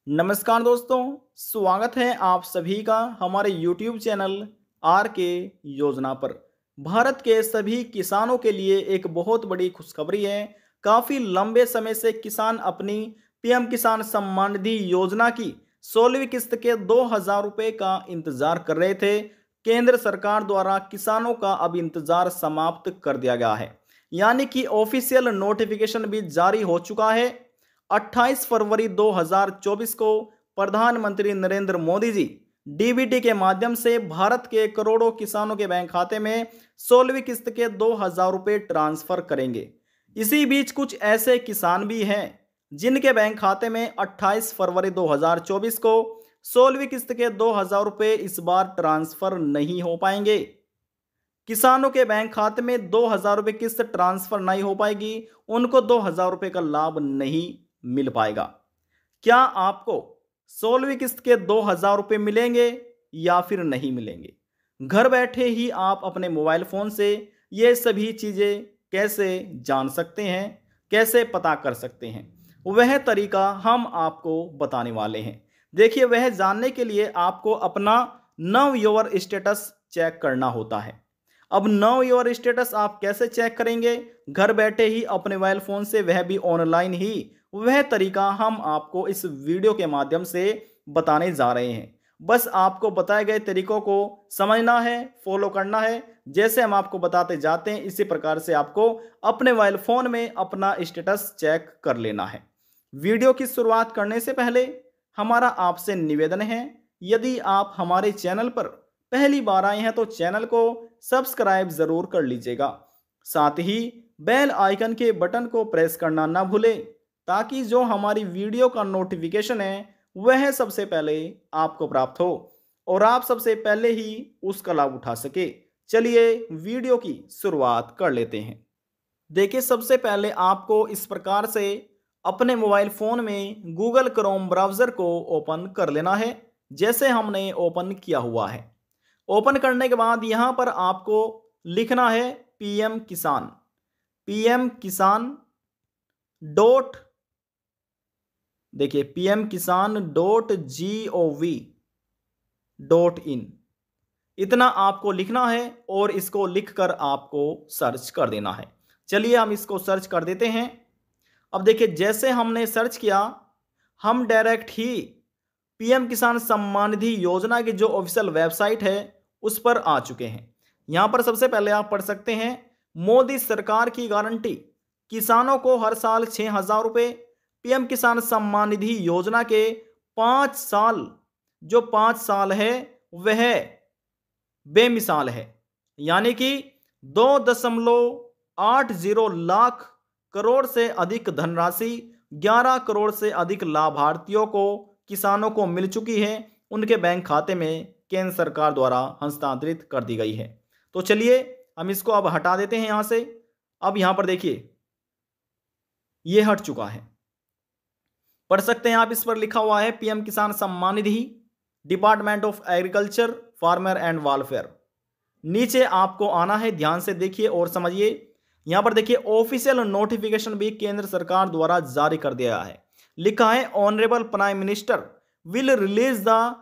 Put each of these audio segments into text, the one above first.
नमस्कार दोस्तों, स्वागत है आप सभी का हमारे YouTube चैनल आर के योजना पर। भारत के सभी किसानों के लिए एक बहुत बड़ी खुशखबरी है। काफ़ी लंबे समय से किसान अपनी पीएम किसान सम्मान निधि योजना की 16वीं किस्त के 2000 रुपये का इंतजार कर रहे थे। केंद्र सरकार द्वारा किसानों का अब इंतजार समाप्त कर दिया गया है, यानी कि ऑफिशियल नोटिफिकेशन भी जारी हो चुका है। 28 फरवरी 2024 को प्रधानमंत्री नरेंद्र मोदी जी डीबीटी के माध्यम से भारत के करोड़ों किसानों के बैंक खाते में 16वीं किस्त के 2000 रुपये ट्रांसफर करेंगे। इसी बीच कुछ ऐसे किसान भी हैं जिनके बैंक खाते में 28 फरवरी 2024 को 16वीं किस्त के 2000 रुपये इस बार ट्रांसफर नहीं हो पाएंगे। किसानों के बैंक खाते में 2000 रुपये किस्त ट्रांसफर नहीं हो पाएगी, उनको 2000 रुपये का लाभ नहीं मिल पाएगा। क्या आपको 16वीं किस्त के 2000 रुपये मिलेंगे या फिर नहीं मिलेंगे? घर बैठे ही आप अपने मोबाइल फ़ोन से ये सभी चीज़ें कैसे जान सकते हैं, कैसे पता कर सकते हैं, वह तरीका हम आपको बताने वाले हैं। देखिए, वह जानने के लिए आपको अपना नव योर स्टेटस चेक करना होता है। अब नाउ योर स्टेटस आप कैसे चेक करेंगे? घर बैठे ही अपने मोबाइल फ़ोन से, वह भी ऑनलाइन ही। वह तरीका हम आपको इस वीडियो के माध्यम से बताने जा रहे हैं। बस आपको बताए गए तरीकों को समझना है, फॉलो करना है। जैसे हम आपको बताते जाते हैं, इसी प्रकार से आपको अपने मोबाइल फ़ोन में अपना स्टेटस चेक कर लेना है। वीडियो की शुरुआत करने से पहले हमारा आपसे निवेदन है, यदि आप हमारे चैनल पर पहली बार आए हैं तो चैनल को सब्सक्राइब ज़रूर कर लीजिएगा। साथ ही बेल आइकन के बटन को प्रेस करना ना भूलें, ताकि जो हमारी वीडियो का नोटिफिकेशन है वह सबसे पहले आपको प्राप्त हो और आप सबसे पहले ही उसका लाभ उठा सके। चलिए वीडियो की शुरुआत कर लेते हैं। देखिए, सबसे पहले आपको इस प्रकार से अपने मोबाइल फ़ोन में गूगल क्रोम ब्राउज़र को ओपन कर लेना है, जैसे हमने ओपन किया हुआ है। ओपन करने के बाद यहाँ पर आपको लिखना है पीएम किसान। पीएम किसान डॉट, देखिए pmkisan.gov.in, इतना आपको लिखना है और इसको लिखकर आपको सर्च कर देना है। चलिए हम इसको सर्च कर देते हैं। अब देखिए, जैसे हमने सर्च किया, हम डायरेक्ट ही पीएम किसान सम्मान निधि योजना की जो ऑफिशियल वेबसाइट है उस पर आ चुके हैं। यहाँ पर सबसे पहले आप पढ़ सकते हैं, मोदी सरकार की गारंटी, किसानों को हर साल 6000 रुपये। पीएम किसान सम्मान निधि योजना के 5 साल, जो 5 साल है वह बेमिसाल है, यानी कि 2.80 लाख करोड़ से अधिक धनराशि 11 करोड़ से अधिक लाभार्थियों को, किसानों को मिल चुकी है। उनके बैंक खाते में केंद्र सरकार द्वारा हस्तांतरित कर दी गई है। तो चलिए हम इसको अब हटा देते हैं यहाँ से। अब यहाँ पर देखिए, ये हट चुका है। पढ़ सकते हैं आप, इस पर लिखा हुआ है PM Kisan Samman Nidhi, department of agriculture, farmer and welfare. नीचे आपको आना है, ध्यान से देखिए और समझिए। यहाँ पर देखिए, ऑफिशियल नोटिफिकेशन भी केंद्र सरकार द्वारा जारी कर दिया है। लिखा है, honourable prime minister will release the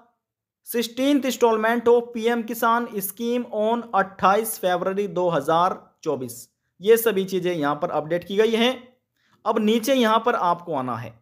16th instalment of PM Kisan scheme on 28 February 2024। ये सभी चीजें यहां पर अपडेट की गई हैं। अब नीचे यहां पर आपको आना है।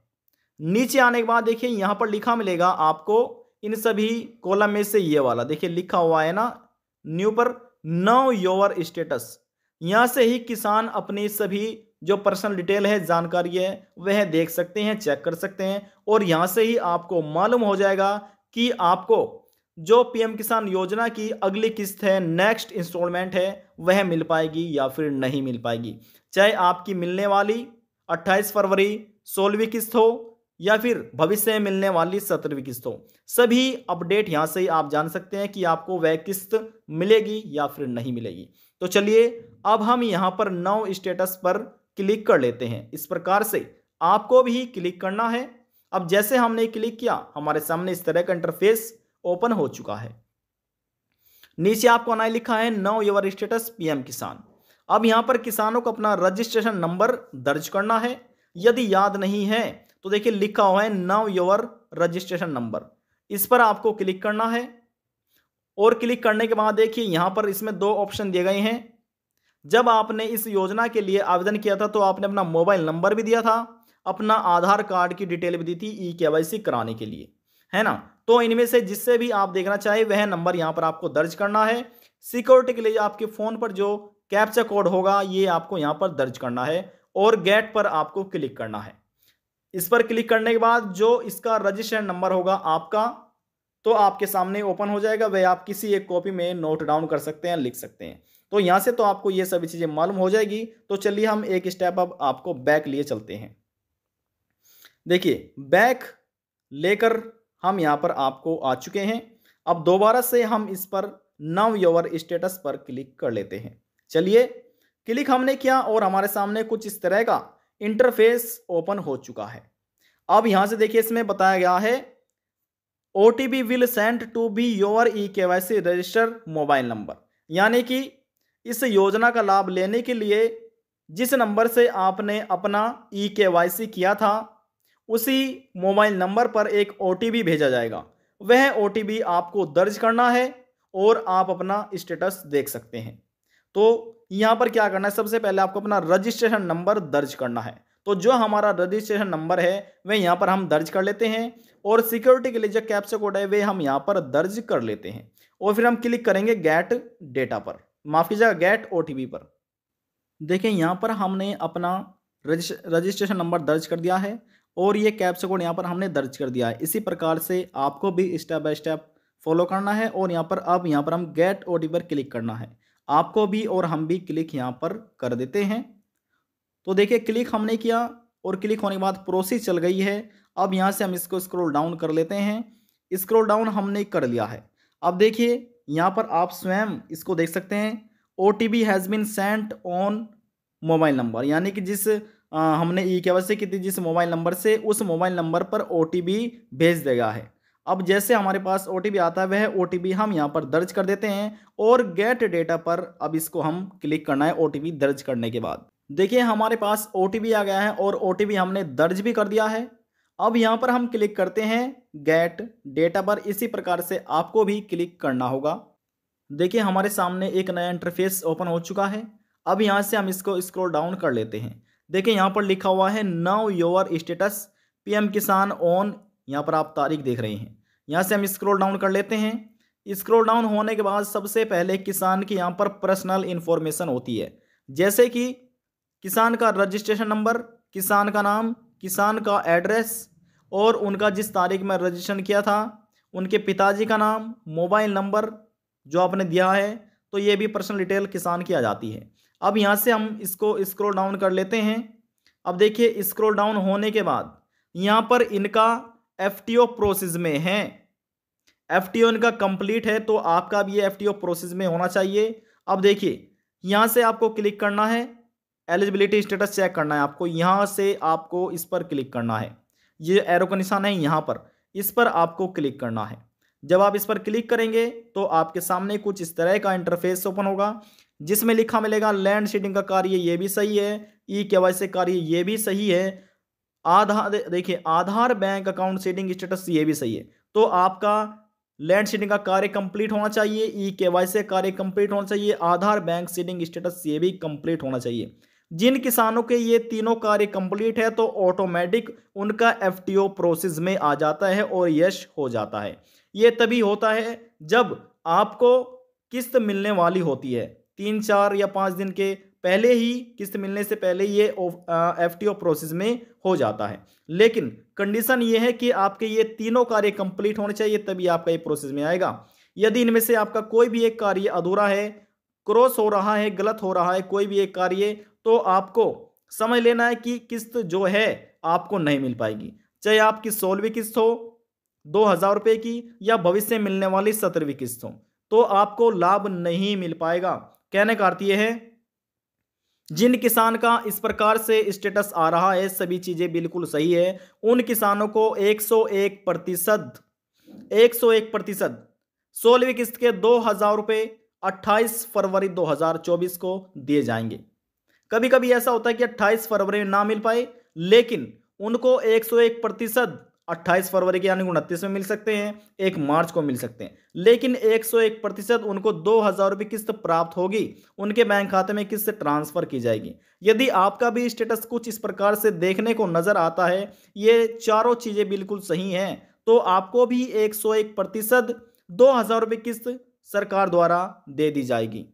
नीचे आने के बाद देखिए, यहां पर लिखा मिलेगा आपको इन सभी कॉलम में से ये वाला, देखिए लिखा हुआ है ना न्यू पर, नो योर स्टेटस। यहां से ही किसान अपनी सभी जो पर्सनल डिटेल है, जानकारी है, वह देख सकते हैं, चेक कर सकते हैं। और यहां से ही आपको मालूम हो जाएगा कि आपको जो पीएम किसान योजना की अगली किस्त है, नेक्स्ट इंस्टॉलमेंट है, वह मिल पाएगी या फिर नहीं मिल पाएगी। चाहे आपकी मिलने वाली 28 फरवरी 16वीं किस्त हो या फिर भविष्य में मिलने वाली 17वीं किस्त हो, सभी अपडेट यहां से ही आप जान सकते हैं कि आपको वह किस्त मिलेगी या फिर नहीं मिलेगी। तो चलिए अब हम यहां पर नाउ स्टेटस पर क्लिक कर लेते हैं। इस प्रकार से आपको भी क्लिक करना है। अब जैसे हमने क्लिक किया, हमारे सामने इस तरह का इंटरफेस ओपन हो चुका है। नीचे आपको आना लिखा है नो योर स्टेटस पीएम किसान। अब यहां पर किसानों को अपना रजिस्ट्रेशन नंबर दर्ज करना है। यदि याद नहीं है तो देखिए लिखा हुआ है नाउ योर रजिस्ट्रेशन नंबर, इस पर आपको क्लिक करना है। और क्लिक करने के बाद देखिए यहां पर इसमें दो ऑप्शन दिए गए हैं। जब आपने इस योजना के लिए आवेदन किया था तो आपने अपना मोबाइल नंबर भी दिया था, अपना आधार कार्ड की डिटेल भी दी थी ई-केवाईसी कराने के लिए, है ना। तो इनमें से जिससे भी आप देखना चाहे वह नंबर यहां पर आपको दर्ज करना है। सिक्योरिटी के लिए आपके फोन पर जो कैप्चा कोड होगा ये आपको यहां पर दर्ज करना है और गेट पर आपको क्लिक करना है। इस पर क्लिक करने के बाद जो इसका रजिस्ट्रेशन नंबर होगा आपका, तो आपके सामने ओपन हो जाएगा। वह आप किसी एक कॉपी में नोट डाउन कर सकते हैं, लिख सकते हैं। तो यहां से तो आपको ये सभी चीजें मालूम हो जाएगी। तो चलिए हम एक स्टेप अब आपको बैक लिए चलते हैं। देखिए बैक लेकर हम यहां पर आपको आ चुके हैं। अब दोबारा से हम इस पर नाउ योर स्टेटस पर क्लिक कर लेते हैं। चलिए क्लिक हमने किया और हमारे सामने कुछ इस तरह का इंटरफेस ओपन हो चुका है। अब यहां से देखिए इसमें बताया गया है OTP will send to be your e KYC register mobile number, यानी कि इस योजना का लाभ लेने के लिए जिस नंबर से आपने अपना ई-केवाईसी किया था उसी मोबाइल नंबर पर एक OTP भेजा जाएगा। वह OTP आपको दर्ज करना है और आप अपना स्टेटस देख सकते हैं। तो यहां पर क्या करना है, सबसे पहले आपको अपना रजिस्ट्रेशन नंबर दर्ज करना है। तो जो हमारा रजिस्ट्रेशन नंबर है वह यहां पर हम दर्ज कर लेते हैं और सिक्योरिटी के लिए जो कैप्चा कोड है वे हम यहां पर दर्ज कर लेते हैं और फिर हम क्लिक करेंगे गेट डेटा पर, माफ कीजिएगा गेट OTP पर। देखिए यहां पर हमने अपना रजिस्ट्रेशन नंबर दर्ज कर दिया है और ये कैप्चा कोड यहां पर हमने दर्ज कर दिया है। इसी प्रकार से आपको भी स्टेप बाय स्टेप फॉलो करना है और यहां पर अब यहां पर हम गेट OTP पर क्लिक करना है। आपको भी और हम भी क्लिक यहां पर कर देते हैं। तो देखिए क्लिक हमने किया और क्लिक होने के बाद प्रोसेस चल गई है। अब यहां से हम इसको स्क्रॉल डाउन कर लेते हैं। स्क्रॉल डाउन हमने कर लिया है। अब देखिए यहां पर आप स्वयं इसको देख सकते हैं, OTP has been sent on mobile number, यानी कि जिस हमने ई-केवाईसी की थी जिस मोबाइल नंबर से, उस मोबाइल नंबर पर OTP भेज देगा है। अब जैसे हमारे पास OTP आता है वह OTP हम यहाँ पर दर्ज कर देते हैं और गेट डेटा पर अब इसको हम क्लिक करना है। OTP दर्ज करने के बाद देखिए हमारे पास OTP आ गया है और OTP हमने दर्ज भी कर दिया है। अब यहाँ पर हम क्लिक करते हैं गेट डेटा पर। इसी प्रकार से आपको भी क्लिक करना होगा। देखिए हमारे सामने एक नया इंटरफेस ओपन हो चुका है। अब यहाँ से हम इसको स्क्रॉल डाउन कर लेते हैं। देखिए यहाँ पर लिखा हुआ है नाउ योर स्टेटस PM किसान ऑन, यहाँ पर आप तारीख देख रहे हैं। यहाँ से हम स्क्रॉल डाउन कर लेते हैं। स्क्रॉल डाउन होने के बाद सबसे पहले किसान की यहाँ पर पर्सनल इंफॉर्मेशन होती है, जैसे कि किसान का रजिस्ट्रेशन नंबर, किसान का नाम, किसान का एड्रेस और उनका जिस तारीख में रजिस्ट्रेशन किया था उनके पिताजी का नाम, मोबाइल नंबर जो आपने दिया है, तो ये भी पर्सनल डिटेल किसान की आ जाती है। अब यहाँ से हम इसको स्क्रॉल डाउन कर लेते हैं। अब देखिए स्क्रॉल डाउन होने के बाद यहाँ पर इनका FTO प्रोसेस में है। FTO इनका कंप्लीट है, तो आपका भी ये FTO प्रोसेस में होना चाहिए। अब देखिए यहाँ से आपको क्लिक करना है, एलिजिबिलिटी स्टेटस चेक करना है आपको। यहाँ से आपको इस पर क्लिक करना है, ये एरो का निशान है यहाँ पर, इस पर आपको क्लिक करना है। जब आप इस पर क्लिक करेंगे तो आपके सामने कुछ इस तरह का इंटरफेस ओपन होगा जिसमें लिखा मिलेगा लैंड सीडिंग का कार्य ये भी सही है, ई-केवाईसी कार्य ये भी सही है, आधार देखिए आधार बैंक अकाउंट सीडिंग स्टेटस ये भी सही है। तो आपका लैंड सीडिंग का कार्य कंप्लीट होना चाहिए, ई-केवाईसी कार्य कंप्लीट होना चाहिए, आधार बैंक सीडिंग स्टेटस ये भी कंप्लीट होना चाहिए। जिन किसानों के ये तीनों कार्य कंप्लीट है तो ऑटोमेटिक उनका FTO प्रोसेस में आ जाता है और यश हो जाता है। ये तभी होता है जब आपको किस्त मिलने वाली होती है, 3, 4 या 5 दिन के पहले ही, किस्त मिलने से पहले ये FTO प्रोसेस में हो जाता है। लेकिन कंडीशन ये है कि आपके ये तीनों कार्य कंप्लीट होने चाहिए, तभी आपका ये प्रोसेस में आएगा। यदि इनमें से आपका कोई भी एक कार्य अधूरा है, क्रॉस हो रहा है, गलत हो रहा है कोई भी एक कार्य, तो आपको समझ लेना है कि किस्त जो है आपको नहीं मिल पाएगी, चाहे आपकी 16वीं किस्त हो 2000 रुपये की या भविष्य में मिलने वाली 17वीं किस्त हो, तो आपको लाभ नहीं मिल पाएगा। कहने का अर्थ यह है जिन किसान का इस प्रकार से स्टेटस आ रहा है सभी चीजें बिल्कुल सही है, उन किसानों को 101% 16वीं किस्त के 2000 रुपये 28 फरवरी 2024 को दिए जाएंगे। कभी कभी ऐसा होता है कि 28 फरवरी में ना मिल पाए, लेकिन उनको 101% 28 फरवरी के यानी 29 में मिल सकते हैं, 1 मार्च को मिल सकते हैं। लेकिन 101% उनको 2,000 रुपये किस्त प्राप्त होगी, उनके बैंक खाते में किस्त ट्रांसफर की जाएगी। यदि आपका भी स्टेटस कुछ इस प्रकार से देखने को नजर आता है, ये चारों चीजें बिल्कुल सही हैं, तो आपको भी 101% 2,000 रुपये किस्त सरकार द्वारा दे दी जाएगी।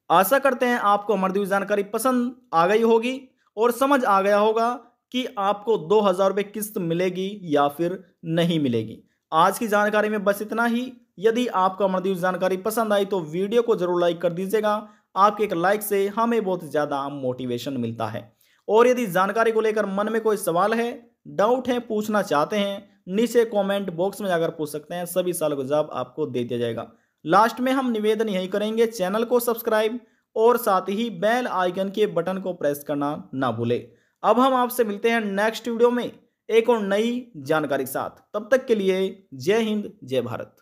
आशा करते हैं आपको हमारी दी हुई जानकारी पसंद आ गई होगी और समझ आ गया होगा कि आपको 2,000 रुपये किस्त मिलेगी या फिर नहीं मिलेगी। आज की जानकारी में बस इतना ही। यदि आपको हमारी दी हुई जानकारी पसंद आई तो वीडियो को जरूर लाइक कर दीजिएगा। आपके एक लाइक से हमें बहुत ज़्यादा मोटिवेशन मिलता है। और यदि जानकारी को लेकर मन में कोई सवाल है, डाउट है, पूछना चाहते हैं, नीचे कमेंट बॉक्स में जाकर पूछ सकते हैं। सभी सवालों का जवाब आपको दे दिया जाएगा। लास्ट में हम निवेदन यही करेंगे, चैनल को सब्सक्राइब और साथ ही बेल आइकन के बटन को प्रेस करना ना भूले। अब हम आपसे मिलते हैं नेक्स्ट वीडियो में एक और नई जानकारी के साथ। तब तक के लिए जय हिंद, जय भारत।